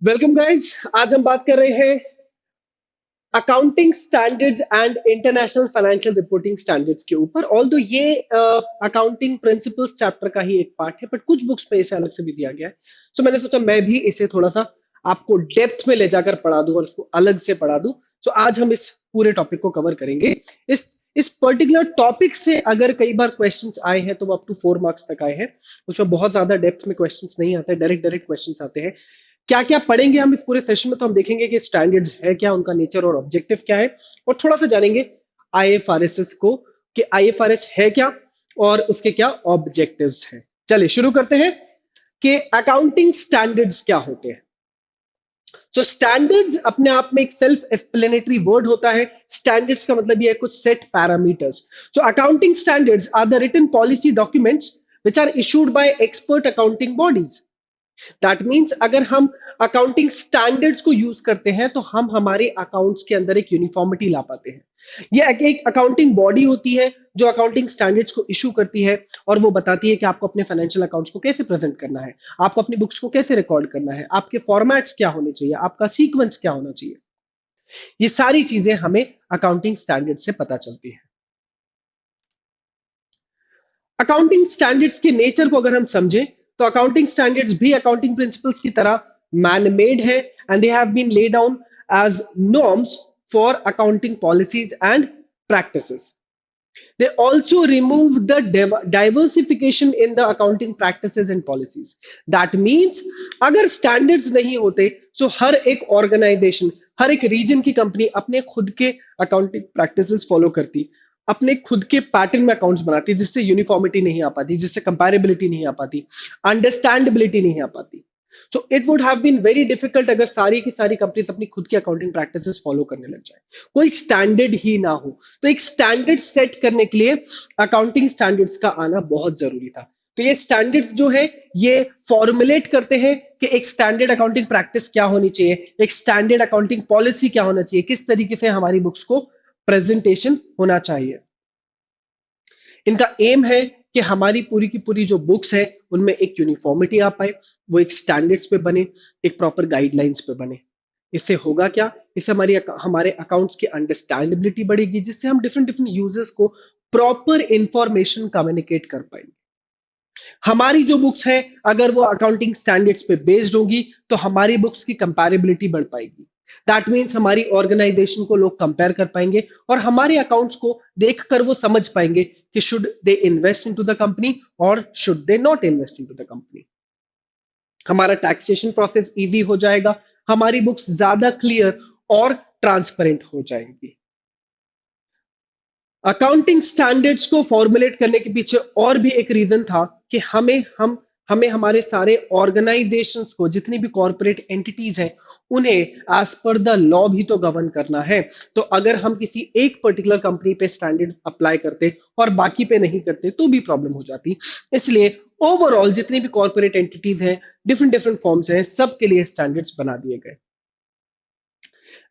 Welcome guys. आज हम बात कर रहे हैं accounting standards and international financial reporting standards के ऊपर। ऑल्दो ये अकाउंटिंग प्रिंसिपल्स चैप्टर का ही एक पार्ट है, बट कुछ बुक्स में इसे अलग से भी दिया गया है। सो मैंने सोचा मैं भी इसे थोड़ा सा आपको डेप्थ में ले जाकर पढ़ा दूं और इसको अलग से पढ़ा दूं। सो आज हम इस पूरे टॉपिक को कवर करेंगे। इस पर्टिकुलर टॉपिक से अगर कई बार क्वेश्चंस आए हैं तो वो अप टू 4 मार्क्स तक आए हैं। उसमें बहुत ज्यादा डेप्थ में क्वेश्चंस नहीं आते, डायरेक्ट डायरेक्ट क्वेश्चंस आते हैं। क्या क्या पढ़ेंगे हम इस पूरे सेशन में, तो हम देखेंगे कि स्टैंडर्ड्स है क्या, उनका नेचर और ऑब्जेक्टिव क्या है, और थोड़ा सा जानेंगे आईएफआरएस को कि आईएफआरएस है क्या और उसके क्या ऑब्जेक्टिव्स हैं। चलिए शुरू करते हैं कि अकाउंटिंग स्टैंडर्ड्स क्या होते हैं। तो स्टैंडर्ड्स अपने आप में एक सेल्फ एक्सप्लेनेटरी वर्ड होता है। स्टैंडर्ड्स का मतलब ये है कुछ set parameters. So accounting standards are the written policy documents which are issued by expert accounting bodies. That means अगर हम अकाउंटिंग स्टैंडर्ड्स को यूज करते हैं तो हम हमारे अकाउंट्स के अंदर एक यूनिफॉर्मिटी ला पाते हैं। ये एक अकाउंटिंग बॉडी होती है जो अकाउंटिंग स्टैंडर्ड्स को इशू करती है और वो बताती है कि आपको अपने फाइनेंशियल अकाउंट्स को कैसे प्रेजेंट करना है, आपको अपनी बुक्स को कैसे रिकॉर्ड करना है, आपके फॉर्मेट्स क्या होने चाहिए, आपका सीक्वेंस क्या होना चाहिए। ये सारी चीजें हमें अकाउंटिंग स्टैंडर्ड से पता चलती है। अकाउंटिंग स्टैंडर्ड्स के नेचर को अगर हम समझें तो अकाउंटिंग स्टैंडर्ड्स भी अकाउंटिंग प्रिंसिपल्स की तरह मैन मेड है and they have been laid down as norms for accounting policies and practices. They also remove the diversification in the accounting practices and policies. That means अगर standards नहीं होते तो हर एक organization, हर एक region की company अपने खुद के accounting practices follow करती, अपने खुद के पैटर्न में अकाउंट्स बनाती, जिससे यूनिफॉर्मिटी नहीं आ पाती, जिससे कंपैरेबिलिटी नहीं आ पाती, अंडरस्टैंडेबिलिटी नहीं आ पाती। So it would have been very difficult अगर सारी की सारी कंपनीज अपनी खुद की अकाउंटिंग प्रैक्टिसेस फॉलो करने लग जाए, कोई स्टैंडर्ड ही ना हो। तो एक स्टैंडर्ड सेट करने के लिए अकाउंटिंग स्टैंडर्ड्स का आना बहुत जरूरी था। तो ये स्टैंडर्ड्स जो है ये फॉर्मुलेट करते हैं कि एक स्टैंडर्ड अकाउंटिंग प्रैक्टिस क्या होनी चाहिए, एक स्टैंडर्ड अकाउंटिंग पॉलिसी क्या होना चाहिए, किस तरीके से हमारी बुक्स को प्रेजेंटेशन होना चाहिए। इनका एम है कि हमारी पूरी की पूरी जो बुक्स है उनमें एक यूनिफॉर्मिटी आ पाए, वो एक स्टैंडर्ड्स पे बने, एक प्रॉपर गाइडलाइंस पे बने। इससे होगा क्या, इससे हमारे अकाउंट्स की अंडरस्टैंडेबिलिटी बढ़ेगी, जिससे हम डिफरेंट डिफरेंट यूजर्स को प्रॉपर इंफॉर्मेशन कम्युनिकेट कर पाएंगे। हमारी जो बुक्स है अगर वो अकाउंटिंग स्टैंडर्ड्स पे बेस्ड होगी तो हमारी बुक्स की कंपैरेबिलिटी बढ़ पाएगी। दैट मीन्स हमारी ऑर्गेनाइजेशन को लोग कंपेयर कर पाएंगे और हमारे अकाउंट्स को देखकर वो समझ पाएंगे कि should they invest into the company और should they not invest into the company. हमारा टैक्सेशन प्रोसेस इजी हो जाएगा, हमारी बुक्स ज्यादा क्लियर और ट्रांसपेरेंट हो जाएंगी। अकाउंटिंग स्टैंडर्ड्स को फॉर्मुलेट करने के पीछे और भी एक रीजन था कि हमें हमारे सारे ऑर्गेनाइजेशंस को, जितनी भी कॉर्पोरेट एंटिटीज हैं, उन्हें एज पर द लॉ भी तो गवर्न करना है। तो अगर हम किसी एक पर्टिकुलर कंपनी पे स्टैंडर्ड अप्लाई करते और बाकी पे नहीं करते तो भी प्रॉब्लम हो जाती। इसलिए ओवरऑल जितनी भी कॉर्पोरेट एंटिटीज हैं, डिफरेंट डिफरेंट फॉर्म्स हैं, सबके लिए स्टैंडर्ड्स बना दिए गए।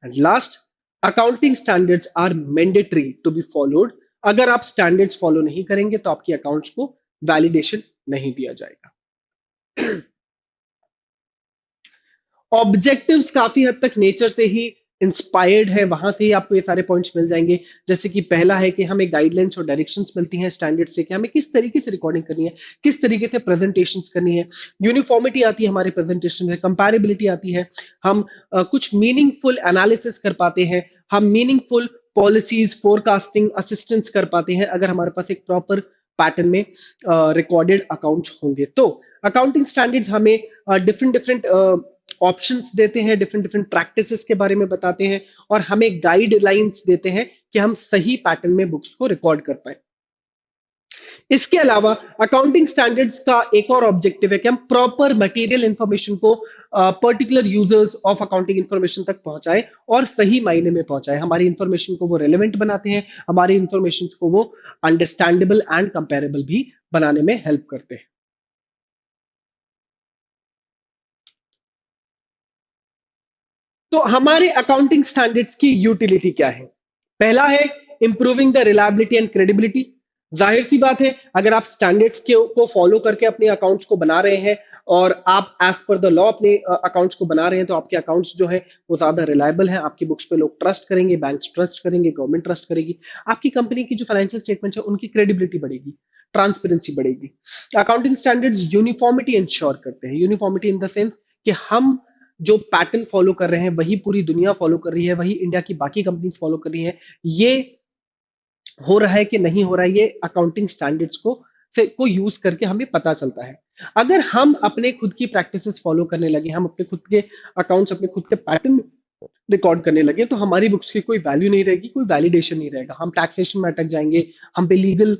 And last, accounting standards are mandatory to be followed. अगर आप स्टैंडर्ड्स फॉलो नहीं करेंगे तो आपकी अकाउंट्स को वैलिडेशन नहीं दिया जाएगा। ऑब्जेक्टिव्स काफी हद तक नेचर से ही इंस्पायर्ड है, वहां से ही आपको ये सारे पॉइंट्स मिल जाएंगे। जैसे कि पहला है कि हमें गाइडलाइंस और डायरेक्शंस मिलती हैं स्टैंडर्ड से कि हमें किस तरीके से रिकॉर्डिंग करनी है, किस तरीके से प्रेजेंटेशंस करनी है, यूनिफॉर्मिटी आती है हमारे प्रेजेंटेशन में, कंपैरेबिलिटी आती है, हम कुछ मीनिंगफुल एनालिसिस कर पाते हैं, हम मीनिंगफुल पॉलिसीज, फोरकास्टिंग, असिस्टेंस कर पाते हैं अगर हमारे पास एक प्रॉपर पैटर्न में रिकॉर्डेड अकाउंट्स होंगे। तो अकाउंटिंग स्टैंडर्ड्स हमें डिफरेंट डिफरेंट ऑप्शंस देते हैं, डिफरेंट डिफरेंट प्रैक्टिसेस के बारे में बताते हैं और हमें गाइडलाइंस देते हैं कि हम सही पैटर्न में बुक्स को रिकॉर्ड कर पाए। इसके अलावा अकाउंटिंग स्टैंडर्ड्स का एक और ऑब्जेक्टिव है कि हम प्रॉपर मटेरियल इंफॉर्मेशन को particular users of accounting information तक पहुंचाए और सही मायने में पहुंचाए। हमारी इंफॉर्मेशन को वो रेलेवेंट बनाते हैं, हमारी इंफॉर्मेशन को वो अंडरस्टैंडेबल एंड कंपेरेबल भी बनाने में हेल्प करते हैं। तो हमारे अकाउंटिंग स्टैंडर्ड्स की यूटिलिटी क्या है? पहला है improving the reliability and credibility. जाहिर सी बात है, अगर आप स्टैंडर्ड्स को फॉलो करके अपने अकाउंट्स को बना रहे हैं, और आप एज पर द लॉ अपने अकाउंट्स को बना रहे हैं, तो आपके अकाउंट्स जो है वो ज्यादा रिलायबल है, आपकी बुक्स पे लोग ट्रस्ट करेंगे, बैंक्स ट्रस्ट करेंगे, गवर्नमेंट ट्रस्ट करेगी, आपकी कंपनी की जो फाइनेंशियल स्टेटमेंट है उनकी क्रेडिबिलिटी बढ़ेगी, ट्रांसपेरेंसी बढ़ेगी। अकाउंटिंग स्टैंडर्ड्स यूनिफॉर्मिटी इंश्योर करते हैं, यूनिफॉर्मिटी इन द सेंस कि हम जो पैटर्न फॉलो कर रहे हैं वही पूरी दुनिया फॉलो कर रही है, वही इंडिया की बाकी कंपनीज फॉलो कर रही है, ये हो रहा है कि नहीं हो रहा है, ये अकाउंटिंग स्टैंडर्ड्स को यूज करके हमें पता चलता है। अगर हम अपने खुद की प्रैक्टिसेस फॉलो करने लगे, हम अपने खुद के अकाउंट्स, अपने खुद के पैटर्न रिकॉर्ड करने लगे, तो हमारी बुक्स की कोई वैल्यू नहीं रहेगी, कोई वैलिडेशन नहीं रहेगा, हम टैक्सेशन में अटक जाएंगे, हम पे लीगल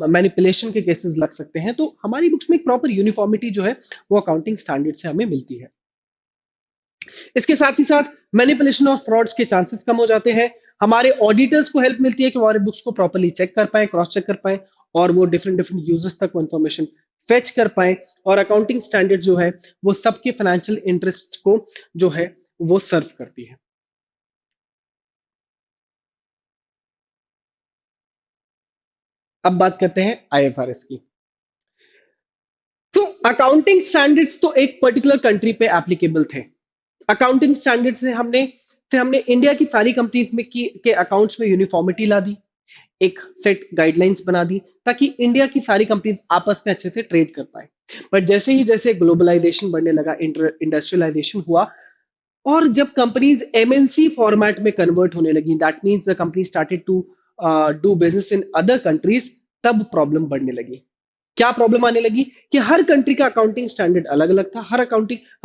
मैनिपुलेशन के केसेस लग सकते हैं। तो हमारी बुक्स में एक प्रॉपर यूनिफॉर्मिटी जो है वो अकाउंटिंग स्टैंडर्ड से हमें मिलती है। इसके साथ ही साथ मैनिपुलेशन और फ्रॉड्स के चांसेस कम हो जाते हैं, हमारे ऑडिटर्स को हेल्प मिलती है कि हमारे बुक्स को प्रॉपर्ली चेक कर पाए, क्रॉस चेक कर पाए, और वो डिफरेंट डिफरेंट यूजर्स तक वो इंफॉर्मेशन फेच कर पाए, और अकाउंटिंग स्टैंडर्ड जो है वो सबके फाइनेंशियल इंटरेस्ट को जो है वो सर्व करती है। अब बात करते हैं आईएफआरएस की। तो अकाउंटिंग स्टैंडर्ड्स तो एक पर्टिकुलर कंट्री पे एप्लीकेबल थे। अकाउंटिंग स्टैंडर्ड से हमने इंडिया की सारी कंपनीज में के अकाउंट्स में यूनिफॉर्मिटी ला दी, एक सेट गाइडलाइंस बना दी, ताकि इंडिया की सारी कंपनीज आपस में अच्छे से ट्रेड कर पाए। बट जैसे ग्लोबलाइजेशन बढ़ने लगा, इंडस्ट्रियलाइजेशन हुआ, और जब कंपनीज एमएनसी फॉर्मेट में कन्वर्ट होने लगी, that means the company started to do business in other countries, तब प्रॉब्लम बढ़ने लगी। क्या प्रॉब्लम आने लगी कि हर कंट्री का अकाउंटिंग स्टैंडर्ड अलग अलग था, हर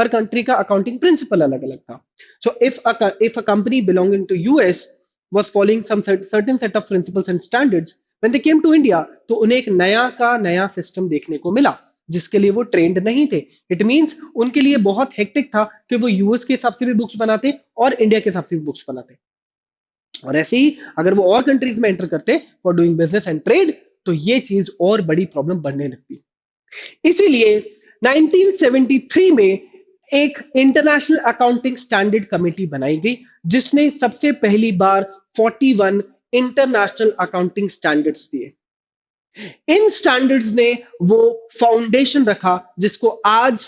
कंट्री का अकाउंटिंग प्रिंसिपल अलग अलग था। So if a company belonging to US was following some certain set of principles and standards, when they came to India, तो उन्हें एक नया का नया सिस्टम देखने को मिला जिसके लिए वो ट्रेंड नहीं थे। इट मींस उनके लिए बहुत हेक्टिक था कि वो यूएस के हिसाब से भी बुक्स बनाते और इंडिया के हिसाब से भी बुक्स बनाते, और ऐसे ही अगर वो और कंट्रीज में एंटर करते for doing business and trade, तो ये चीज और बड़ी प्रॉब्लम बनने लगती। इसीलिए 1973 में एक इंटरनेशनल अकाउंटिंग स्टैंडर्ड कमेटी बनाई गई, जिसने सबसे पहली बार 41 इंटरनेशनल अकाउंटिंग स्टैंडर्ड्स दिए। इन स्टैंडर्ड्स ने वो फाउंडेशन रखा जिसको आज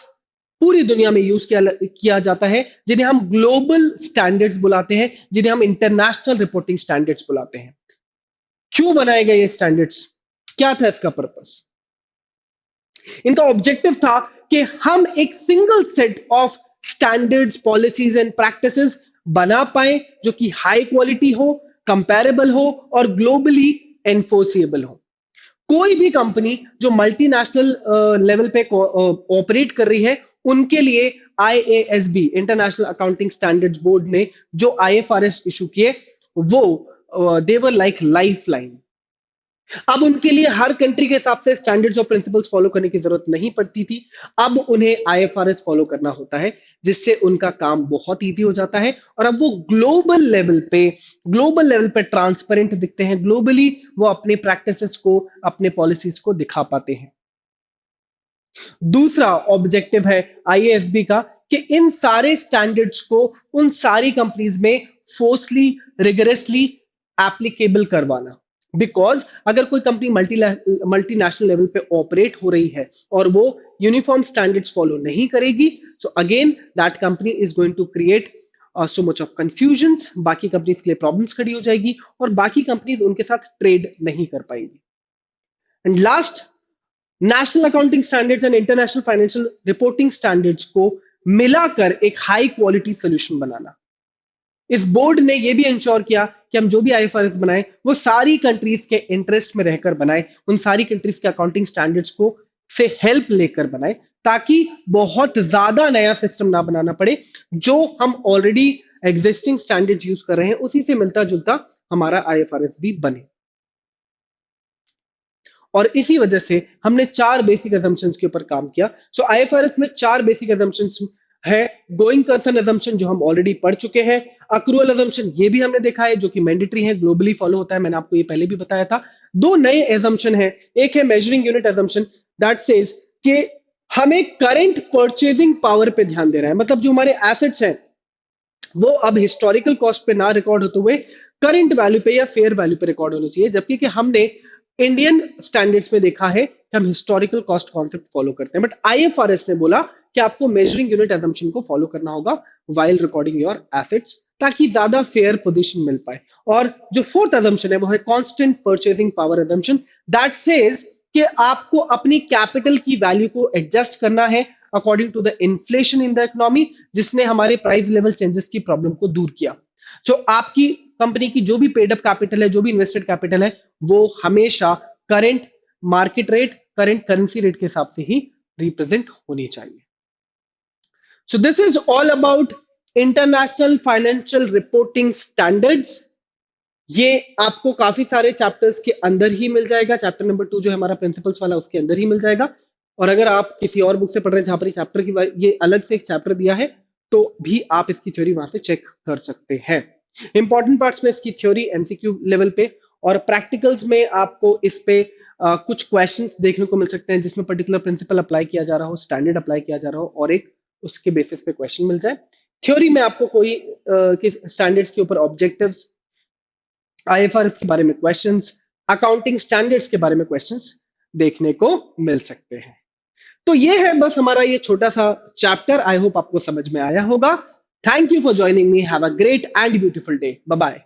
पूरी दुनिया में यूज किया जाता है, जिन्हें हम ग्लोबल स्टैंडर्ड्स बुलाते हैं, जिन्हें हम इंटरनेशनल रिपोर्टिंग स्टैंडर्ड्स बुलाते हैं। क्यों बनाए गए ये स्टैंडर्ड्स, क्या था इसका पर्पस? इनका ऑब्जेक्टिव था कि हम एक single set of standards, policies and practices बना पाए जो कि हाई क्वालिटी हो, कंपैरेबल हो और ग्लोबली एनफोर्सेबल हो। कोई भी कंपनी जो मल्टीनेशनल लेवल पे ऑपरेट कर रही है, उनके लिए आईएएसबी, इंटरनेशनल अकाउंटिंग स्टैंडर्ड्स बोर्ड ने जो आईएफआरएस इशू किए, वो देवर लाइक लाइफ लाइन। अब उनके लिए हर कंट्री के हिसाब से स्टैंडर्ड्स और प्रिंसिपल्स फॉलो करने की जरूरत नहीं पड़ती थी, अब उन्हें आईएफआरएस फॉलो करना होता है, जिससे उनका काम बहुत इजी हो जाता है, और अब वो ग्लोबल लेवल पे ट्रांसपेरेंट दिखते हैं, ग्लोबली वो अपने प्रैक्टिसेस को, अपने पॉलिसीज को दिखा पाते हैं। दूसरा ऑब्जेक्टिव है आईएएसबी का कि इन सारे स्टैंडर्ड्स को उन सारी कंपनीज में फोर्सली, रिगरसली एप्लीकेबल करवाना। बिकॉज अगर कोई कंपनी मल्टीनेशनल लेवल पे ऑपरेट हो रही है और वो यूनिफॉर्म स्टैंडर्ड्स फॉलो नहीं करेगी, so again that company is going to create so much of confusion, बाकी कंपनीज के लिए प्रॉब्लम्स खड़ी हो जाएगी और बाकी कंपनीज उनके साथ ट्रेड नहीं कर पाएंगी। And last, national accounting standards and international financial reporting standards को मिलाकर एक हाई क्वालिटी सोल्यूशन बनाना। इस बोर्ड ने यह भी इंश्योर किया कि हम जो भी आईएफआरएस बनाए वो सारी कंट्रीज के इंटरेस्ट में रहकर बनाए, उन सारी कंट्रीज के अकाउंटिंग स्टैंडर्ड्स को से हेल्प लेकर बनाए, ताकि बहुत ज्यादा नया सिस्टम ना बनाना पड़े, जो हम ऑलरेडी एग्जिस्टिंग स्टैंडर्ड्स यूज कर रहे हैं उसी से मिलता जुलता हमारा आईएफआरएस भी बने। और इसी वजह से हमने 4 बेसिक अजम्पशंस के ऊपर काम किया। सो आईएफआरएस में 4 बेसिक अजम्पशंस है। गोइंग कंसर्न अजम्पशन जो हम ऑलरेडी पढ़ चुके हैं, अक्रूअल अजम्पशन ये भी हमने देखा है जो कि मैंडेटरी है, ग्लोबली फॉलो होता है, मैंने आपको ये पहले भी बताया था। 2 नए अजम्पशन है, एक है measuring unit assumption that says कि हमें करंट परचेजिंग पावर पे ध्यान दे रहा है, मतलब जो हमारे एसेट्स हैं वो अब हिस्टोरिकल कॉस्ट पे ना रिकॉर्ड होते हुए करंट वैल्यू पे या फेयर वैल्यू पे रिकॉर्ड होना चाहिए, जबकि कि हमने इंडियन स्टैंडर्ड्स में देखा है कि हम हिस्टोरिकल कॉस्ट कॉन्सेप्ट फॉलो करते हैं, बट आईएफआरएस ने बोला कि आपको मेजरिंग यूनिट एजम्पशन को फॉलो करना होगा वाइल रिकॉर्डिंग योर एसेट्स, ताकि ज्यादा फेयर पोजीशन मिल पाए। और जो फोर्थ एजम्पशन है वो है constant purchasing power assumption, that says कि आपको अपनी कैपिटल की वैल्यू को एडजस्ट करना है according to the inflation in the economy, जिसने हमारे प्राइस लेवल चेंजेस की प्रॉब्लम को दूर किया। जो आपकी कंपनी की जो भी पेड अप कैपिटल है, जो भी इन्वेस्टेड कैपिटल है, वो हमेशा current market rate, current currency rate के हिसाब से ही रिप्रेजेंट होनी चाहिए। So this is all about international financial reporting standards. ये आपको काफी सारे चैप्टर्स के अंदर ही मिल जाएगा। चैप्टर नंबर 2 जो है हमारा प्रिंसिपल्स वाला, उसके अंदर ही मिल जाएगा। और अगर आप किसी और बुक से पढ़ रहे हैं जहां पर चैप्टर की ये अलग से एक चैप्टर दिया है, तो भी आप इसकी थ्योरी वहां से चेक कर सकते हैं। इंपॉर्टेंट पार्ट्स में इसकी थ्योरी एमसीक्यू लेवल पे, और प्रैक्टिकल्स में आपको इस पे कुछ क्वेश्चंस देखने को मिल सकते हैं जिसमें पर्टिकुलर प्रिंसिपल अप्लाई किया जा रहा हो, स्टैंडर्ड अप्लाई किया जा रहा हो, और एक उसके बेसिस पे क्वेश्चन मिल जाए। थ्योरी में आपको कोई किस स्टैंडर्ड्स के ऊपर ऑब्जेक्टिव्स, आईएफआरएस के बारे में क्वेश्चंस, अकाउंटिंग स्टैंडर्ड्स के बारे में क्वेश्चंस देखने को मिल सकते हैं। तो ये है बस हमारा ये छोटा सा चैप्टर। आई होप आपको समझ में आया होगा। Thank you for joining me. Have a great and beautiful day. Bye bye.